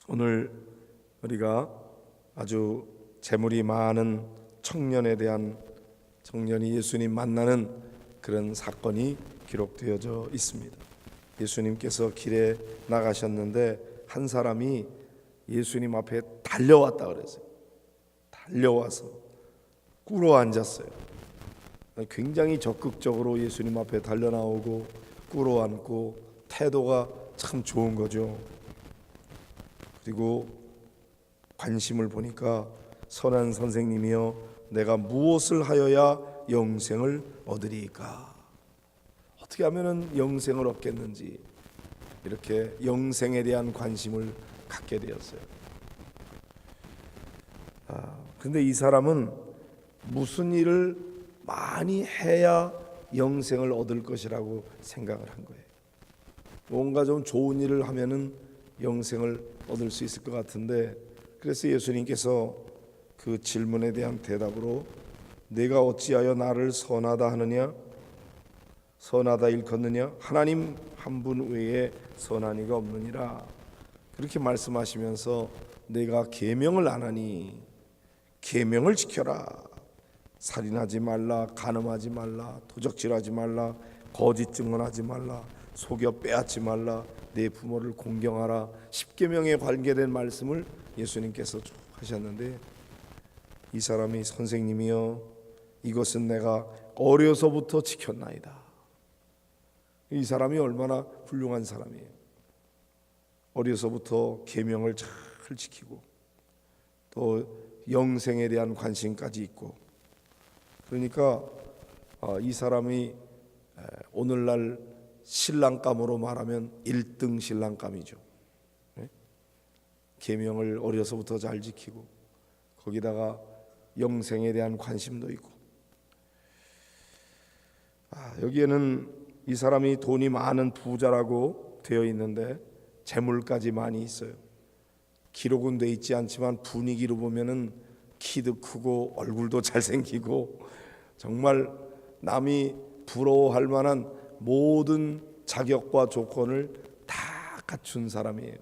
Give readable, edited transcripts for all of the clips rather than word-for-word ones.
오늘 우리가 아주 재물이 많은 청년이 예수님 만나는 그런 사건이 기록되어져 있습니다. 예수님께서 길에 나가셨는데 한 사람이 예수님 앞에 달려왔다 그랬어요. 달려와서 꿇어 앉았어요. 굉장히 적극적으로 예수님 앞에 달려나오고 꿇어 앉고 태도가 참 좋은 거죠. 그리고 관심을 보니까 선한 선생님이여 내가 무엇을 하여야 영생을 얻으리이까? 어떻게 하면 영생을 얻겠는지 이렇게 영생에 대한 관심을 갖게 되었어요. 그런데 이 사람은 무슨 일을 많이 해야 영생을 얻을 것이라고 생각을 한 거예요. 뭔가 좀 좋은 일을 하면은 영생을 얻을 수 있을 것 같은데, 그래서 예수님께서 그 질문에 대한 대답으로 내가 어찌하여 나를 선하다 하느냐? 선하다 일컫느냐? 하나님 한 분 외에 선한 이가 없느니라. 그렇게 말씀하시면서 내가 계명을 안 하니 계명을 지켜라. 살인하지 말라, 간음하지 말라, 도적질하지 말라, 거짓 증언하지 말라, 속여 빼앗지 말라, 내 부모를 공경하라. 10계명에 관계된 말씀을 예수님께서 쭉 하셨는데, 이 사람이 선생님이여 이것은 내가 어려서부터 지켰나이다. 이 사람이 얼마나 훌륭한 사람이에요. 어려서부터 계명을 잘 지키고 또 영생에 대한 관심까지 있고, 그러니까 이 사람이 오늘날 신랑감으로 말하면 1등 신랑감이죠. 계명을 어려서부터 잘 지키고 거기다가 영생에 대한 관심도 있고. 여기에는 이 사람이 돈이 많은 부자라고 되어 있는데 재물까지 많이 있어요. 기록은 돼 있지 않지만 분위기로 보면은 키도 크고 얼굴도 잘생기고 정말 남이 부러워할 만한 모든 자격과 조건을 다 갖춘 사람이에요.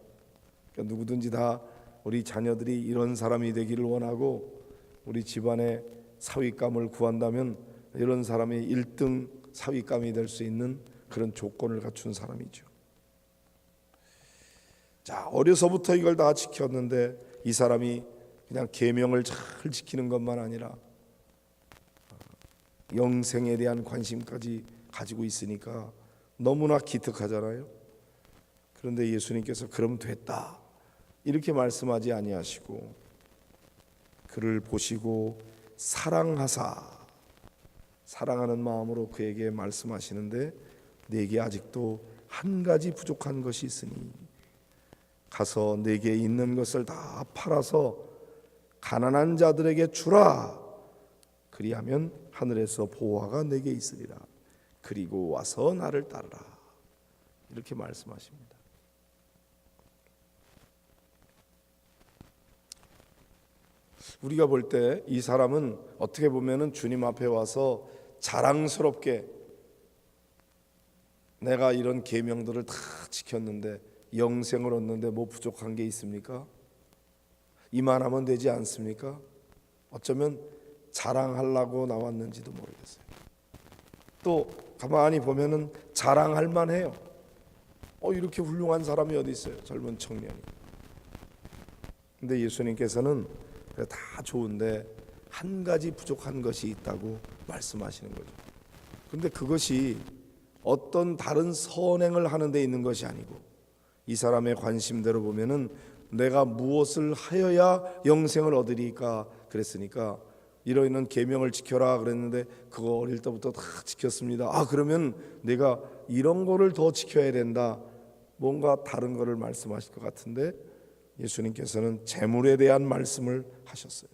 그러니까 누구든지 다 우리 자녀들이 이런 사람이 되기를 원하고, 우리 집안의 사위감을 구한다면 이런 사람이 1등 사위감이 될 수 있는 그런 조건을 갖춘 사람이죠. 자, 어려서부터 이걸 다 지켰는데 이 사람이 그냥 계명을 잘 지키는 것만 아니라 영생에 대한 관심까지 가지고 있으니까 너무나 기특하잖아요. 그런데 예수님께서 그럼 됐다 이렇게 말씀하지 아니하시고 그를 보시고 사랑하사, 사랑하는 마음으로 그에게 말씀하시는데 내게 아직도 한 가지 부족한 것이 있으니 가서 내게 있는 것을 다 팔아서 가난한 자들에게 주라. 그리하면 하늘에서 보화가 내게 있으리라. 그리고 와서 나를 따르라. 이렇게 말씀하십니다. 우리가 볼 때 이 사람은 어떻게 보면은 주님 앞에 와서 자랑스럽게 내가 이런 계명들을 다 지켰는데 영생을 얻는데 뭐 부족한 게 있습니까? 이만하면 되지 않습니까? 어쩌면 자랑하려고 나왔는지도 모르겠어요. 또 가만히 보면은 자랑할 만해요. 이렇게 훌륭한 사람이 어디 있어요? 젊은 청년이. 근데 예수님께서는 다 좋은데 한 가지 부족한 것이 있다고 말씀하시는 거죠. 근데 그것이 어떤 다른 선행을 하는 데 있는 것이 아니고, 이 사람의 관심대로 보면은 내가 무엇을 하여야 영생을 얻으리까 그랬으니까 이러이러한 계명을 지켜라 그랬는데 그거 어릴 때부터 다 지켰습니다. 그러면 내가 이런 거를 더 지켜야 된다, 뭔가 다른 거를 말씀하실 것 같은데 예수님께서는 재물에 대한 말씀을 하셨어요.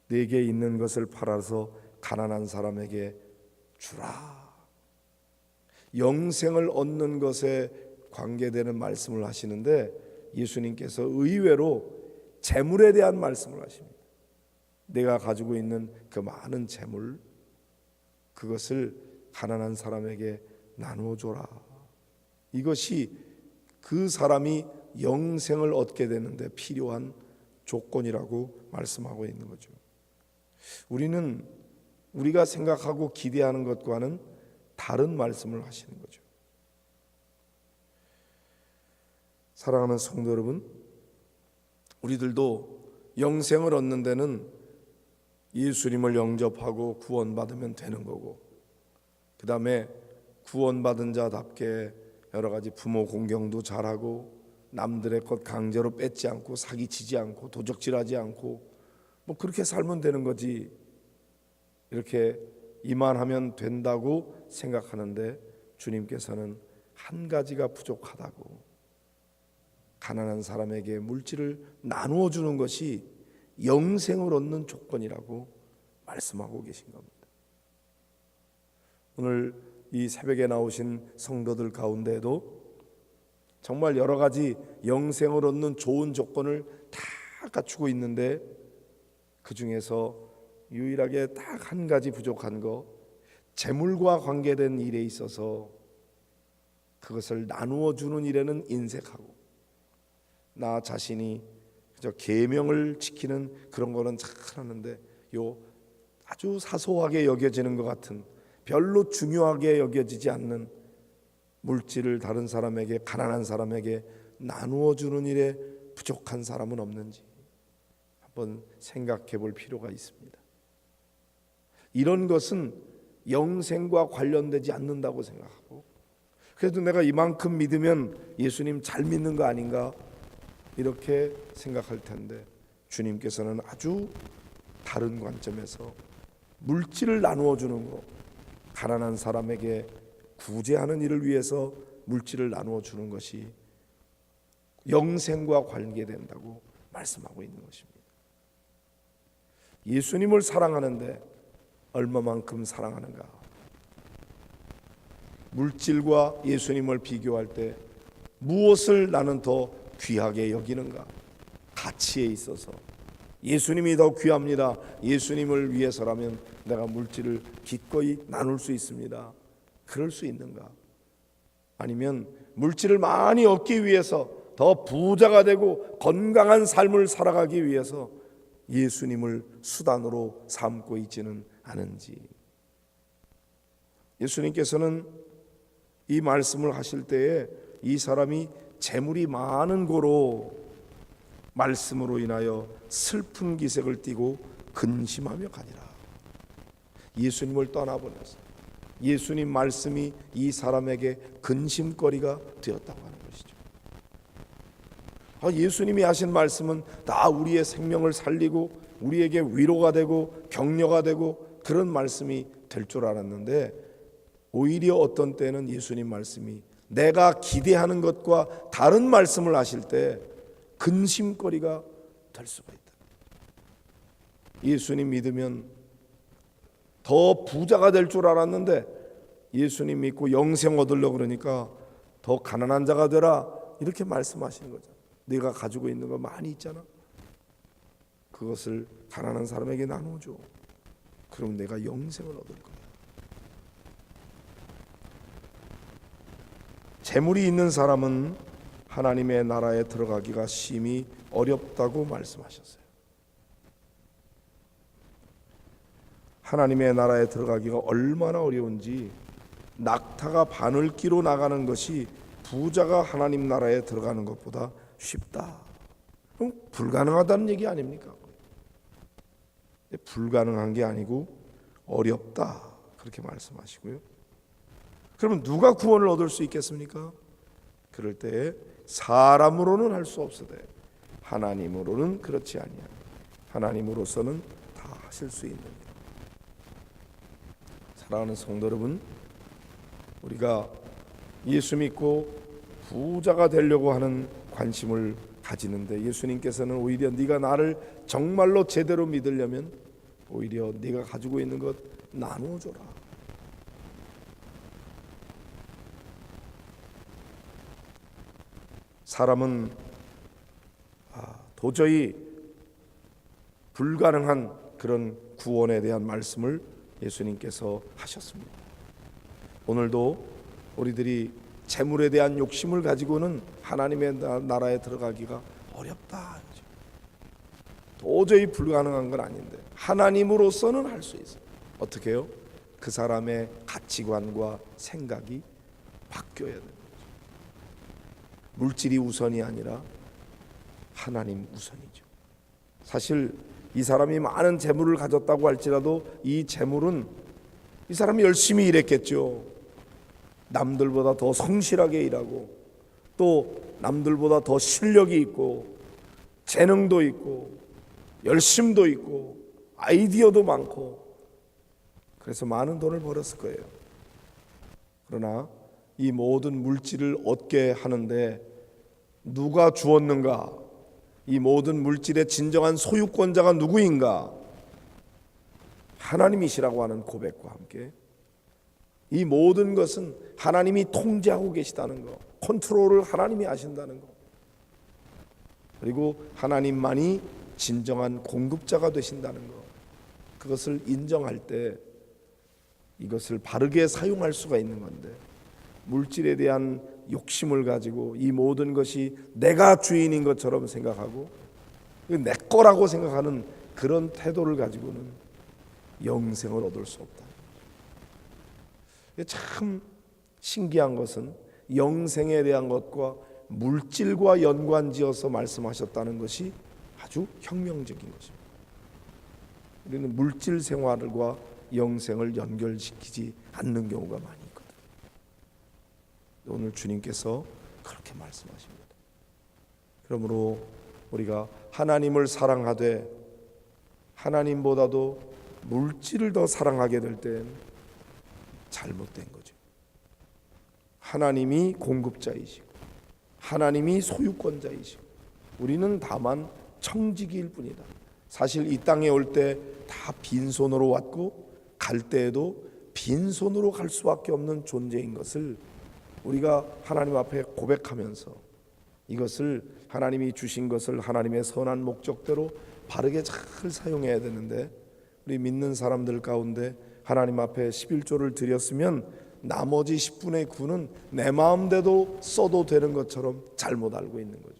내게 있는 것을 팔아서 가난한 사람에게 주라. 영생을 얻는 것에 관계되는 말씀을 하시는데 예수님께서 의외로 재물에 대한 말씀을 하십니다. 내가 가지고 있는 그 많은 재물, 그것을 가난한 사람에게 나누어 줘라. 이것이 그 사람이 영생을 얻게 되는데 필요한 조건이라고 말씀하고 있는 거죠. 우리는 우리가 생각하고 기대하는 것과는 다른 말씀을 하시는 거죠. 사랑하는 성도 여러분, 우리들도 영생을 얻는 데는 예수님을 영접하고 구원받으면 되는 거고, 그 다음에 구원받은 자답게 여러 가지 부모 공경도 잘하고, 남들의 것 강제로 뺏지 않고, 사기치지 않고, 도적질하지 않고, 뭐 그렇게 살면 되는 거지, 이렇게 이만하면 된다고 생각하는데, 주님께서는 한 가지가 부족하다고, 가난한 사람에게 물질을 나누어 주는 것이 영생을 얻는 조건이라고 말씀하고 계신 겁니다. 오늘 이 새벽에 나오신 성도들 가운데에도 정말 여러 가지 영생을 얻는 좋은 조건을 다 갖추고 있는데, 그 중에서 유일하게 딱 한 가지 부족한 거, 재물과 관계된 일에 있어서 그것을 나누어 주는 일에는 인색하고, 나 자신이 그저 계명을 지키는 그런 거는 잘하는데 요 아주 사소하게 여겨지는 것 같은, 별로 중요하게 여겨지지 않는 물질을 다른 사람에게, 가난한 사람에게 나누어 주는 일에 부족한 사람은 없는지 한번 생각해 볼 필요가 있습니다. 이런 것은 영생과 관련되지 않는다고 생각하고, 그래도 내가 이만큼 믿으면 예수님 잘 믿는 거 아닌가, 이렇게 생각할 텐데, 주님께서는 아주 다른 관점에서 물질을 나누어 주는 것, 가난한 사람에게 구제하는 일을 위해서 물질을 나누어 주는 것이 영생과 관계된다고 말씀하고 있는 것입니다. 예수님을 사랑하는데 얼마만큼 사랑하는가? 물질과 예수님을 비교할 때 무엇을 나는 더 귀하게 여기는가? 가치에 있어서 예수님이 더 귀합니다. 예수님을 위해서라면 내가 물질을 기꺼이 나눌 수 있습니다. 그럴 수 있는가? 아니면 물질을 많이 얻기 위해서 더 부자가 되고 건강한 삶을 살아가기 위해서 예수님을 수단으로 삼고 있지는 않은지. 예수님께서는 이 말씀을 하실 때에 이 사람이 재물이 많은 고로 말씀으로 인하여 슬픈 기색을 띠고 근심하며 가니라. 예수님을 떠나보내서 예수님 말씀이 이 사람에게 근심거리가 되었다고 하는 것이죠. 예수님이 하신 말씀은 다 우리의 생명을 살리고 우리에게 위로가 되고 격려가 되고 그런 말씀이 될 줄 알았는데, 오히려 어떤 때는 예수님 말씀이 내가 기대하는 것과 다른 말씀을 하실 때 근심거리가 될 수가 있다. 예수님 믿으면 더 부자가 될 줄 알았는데 예수님 믿고 영생 얻으려고 그러니까 더 가난한 자가 되라, 이렇게 말씀하시는 거죠. 네가 가지고 있는 거 많이 있잖아, 그것을 가난한 사람에게 나눠줘. 그럼 내가 영생을 얻을 거야. 재물이 있는 사람은 하나님의 나라에 들어가기가 심히 어렵다고 말씀하셨어요. 하나님의 나라에 들어가기가 얼마나 어려운지, 낙타가 바늘기로 나가는 것이 부자가 하나님 나라에 들어가는 것보다 쉽다. 그럼 불가능하다는 얘기 아닙니까? 불가능한 게 아니고 어렵다, 그렇게 말씀하시고요. 그러면 누가 구원을 얻을 수 있겠습니까? 그럴 때 사람으로는 할 수 없으되 하나님으로는 그렇지 아니하니 하나님으로서는 다 하실 수 있느니라. 사랑하는 성도 여러분, 우리가 예수 믿고 부자가 되려고 하는 관심을 가지는데, 예수님께서는 오히려 네가 나를 정말로 제대로 믿으려면 오히려 네가 가지고 있는 것 나누어줘라. 사람은 도저히 불가능한 그런 구원에 대한 말씀을 예수님께서 하셨습니다. 오늘도 우리들이 재물에 대한 욕심을 가지고는 하나님의 나라에 들어가기가 어렵다. 도저히 불가능한 건 아닌데 하나님으로서는 할 수 있어요. 어떻게 해요? 그 사람의 가치관과 생각이 바뀌어야 되는 거죠. 물질이 우선이 아니라 하나님 우선이죠. 사실 이 사람이 많은 재물을 가졌다고 할지라도 이 재물은 이 사람이 열심히 일했겠죠. 남들보다 더 성실하게 일하고 또 남들보다 더 실력이 있고 재능도 있고 열심도 있고 아이디어도 많고 그래서 많은 돈을 벌었을 거예요. 그러나 이 모든 물질을 얻게 하는데 누가 주었는가? 이 모든 물질의 진정한 소유권자가 누구인가? 하나님이시라고 하는 고백과 함께 이 모든 것은 하나님이 통제하고 계시다는 것, 컨트롤을 하나님이 하신다는 것, 그리고 하나님만이 진정한 공급자가 되신다는 것, 그것을 인정할 때 이것을 바르게 사용할 수가 있는 건데 물질에 대한 욕심을 가지고 이 모든 것이 내가 주인인 것처럼 생각하고 내 거라고 생각하는 그런 태도를 가지고는 영생을 얻을 수 없다. 참 신기한 것은 영생에 대한 것과 물질과 연관지어서 말씀하셨다는 것이 아주 혁명적인 것입니다. 우리는 물질 생활과 영생을 연결시키지 않는 경우가 많이 있거든요. 오늘 주님께서 그렇게 말씀하십니다. 그러므로 우리가 하나님을 사랑하되 하나님보다도 물질을 더 사랑하게 될 땐 잘못된 거죠. 하나님이 공급자이시고 하나님이 소유권자이시고 우리는 다만 청지기일 뿐이다. 사실 이 땅에 올 때 다 빈손으로 왔고 갈 때에도 빈손으로 갈 수밖에 없는 존재인 것을 우리가 하나님 앞에 고백하면서 이것을 하나님이 주신 것을 하나님의 선한 목적대로 바르게 잘 사용해야 되는데 우리 믿는 사람들 가운데 하나님 앞에 11조를 드렸으면 나머지 10분의 9는 내 마음대로 써도 되는 것처럼 잘못 알고 있는 거죠.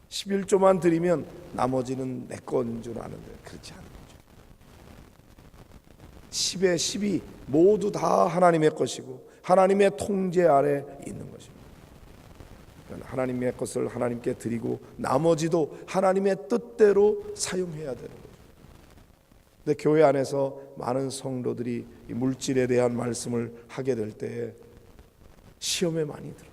11조만 드리면 나머지는 내 건인 줄 아는데 그렇지 않은 거죠. 10의 10이 모두 다 하나님의 것이고 하나님의 통제 아래 있는 것입니다. 하나님의 것을 하나님께 드리고 나머지도 하나님의 뜻대로 사용해야 되는 거죠. 근데 교회 안에서 많은 성도들이 이 물질에 대한 말씀을 하게 될 때 시험에 많이 들어요.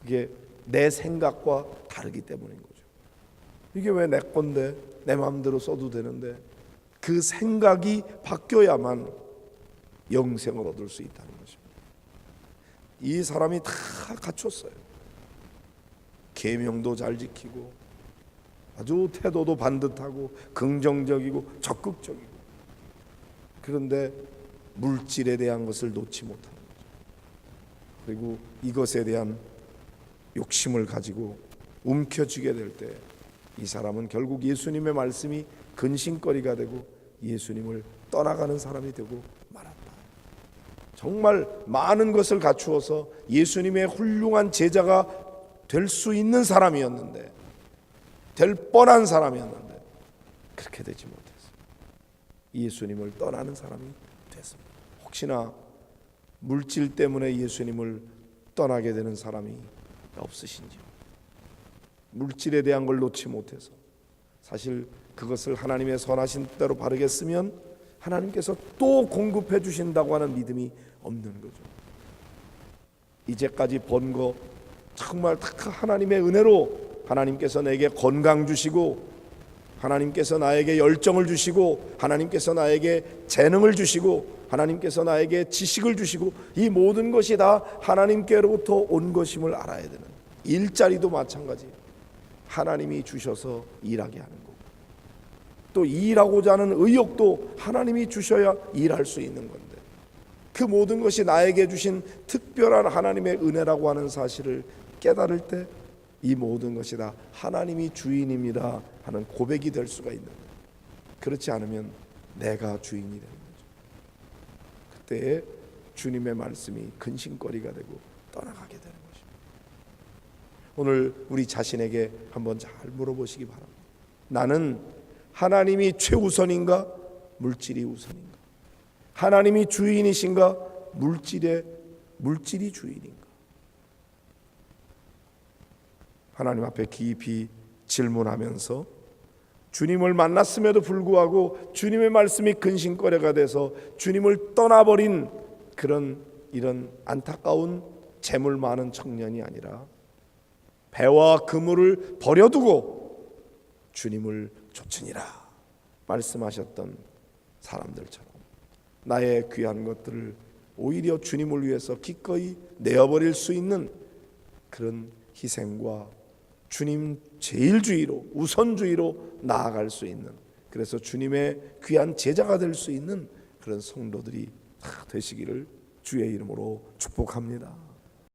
그게 내 생각과 다르기 때문인 거죠. 이게 왜 내 건데 내 마음대로 써도 되는데 그 생각이 바뀌어야만 영생을 얻을 수 있다는 것입니다. 이 사람이 다 갖췄어요. 계명도 잘 지키고 아주 태도도 반듯하고 긍정적이고 적극적이고 그런데 물질에 대한 것을 놓지 못하는 거죠. 그리고 이것에 대한 욕심을 가지고 움켜쥐게 될 때 이 사람은 결국 예수님의 말씀이 근심거리가 되고 예수님을 떠나가는 사람이 되고 말았다. 정말 많은 것을 갖추어서 예수님의 훌륭한 제자가 될 수 있는 사람이었는데 될 뻔한 사람이었는데 그렇게 되지 못했어요. 예수님을 떠나는 사람이 됐습니다. 혹시나 물질 때문에 예수님을 떠나게 되는 사람이 없으신지요? 물질에 대한 걸 놓지 못해서 사실 그것을 하나님의 선하신 대로 바르게 쓰면 하나님께서 또 공급해 주신다고 하는 믿음이 없는 거죠. 이제까지 번 거 정말 다 하나님의 은혜로 하나님께서 내게 건강 주시고 하나님께서 나에게 열정을 주시고 하나님께서 나에게 재능을 주시고 하나님께서 나에게 지식을 주시고 이 모든 것이 다 하나님께로부터 온 것임을 알아야 되는, 일자리도 마찬가지 하나님이 주셔서 일하게 하는 거고 또 일하고자 하는 의욕도 하나님이 주셔야 일할 수 있는 건데 그 모든 것이 나에게 주신 특별한 하나님의 은혜라고 하는 사실을 깨달을 때 이 모든 것이 다 하나님이 주인입니다 하는 고백이 될 수가 있는데 그렇지 않으면 내가 주인이 되는 거죠. 그때 주님의 말씀이 근심거리가 되고 떠나가게 되는 것입니다. 오늘 우리 자신에게 한번 잘 물어보시기 바랍니다. 나는 하나님이 최우선인가? 물질이 우선인가? 하나님이 주인이신가? 물질이 주인인가? 하나님 앞에 깊이 질문하면서 주님을 만났음에도 불구하고 주님의 말씀이 근심거리가 돼서 주님을 떠나버린 이런 안타까운 재물 많은 청년이 아니라 배와 그물을 버려두고 주님을 좇으니라 말씀하셨던 사람들처럼 나의 귀한 것들을 오히려 주님을 위해서 기꺼이 내어버릴 수 있는 그런 희생과 주님 제일주의로 우선주의로 나아갈 수 있는, 그래서 주님의 귀한 제자가 될 수 있는 그런 성도들이 다 되시기를 주의 이름으로 축복합니다.